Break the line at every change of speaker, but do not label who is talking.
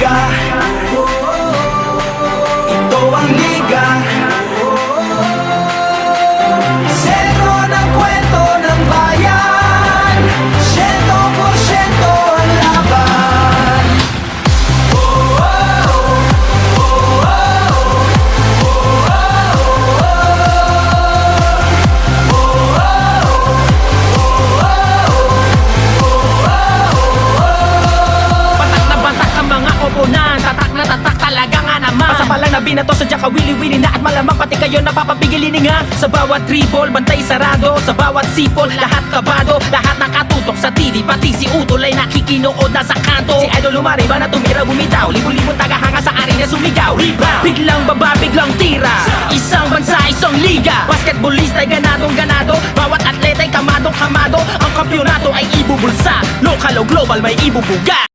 liga, ito ang liga. Sentro ng kwento ng bayan, 100% ang laban.
Batak na batak ang mga koponan, tatak na tatak talaga nga naman. Pasa pa lang na binato, sadya ka wili-wili na at malamang pati kayo napapapigilin nga. Sa bawat tribol, bantay sarado. Sa bawat sipol, lahat kabado. Lahat nakatutok sa TV, pati si Utol ay nakikinood na sa kanto. Si Idol lumariba na tumira bumitaw, libo-libong tagahanga sa arena sumigaw. Rebound, biglang baba, biglang tira. Isang bansa, isang liga. Basketballista ay ganadong ganado. Bawat atleta ay kamadong kamado. Ang kampyonato ay ibubulsa. Lokal o global may ibubuga.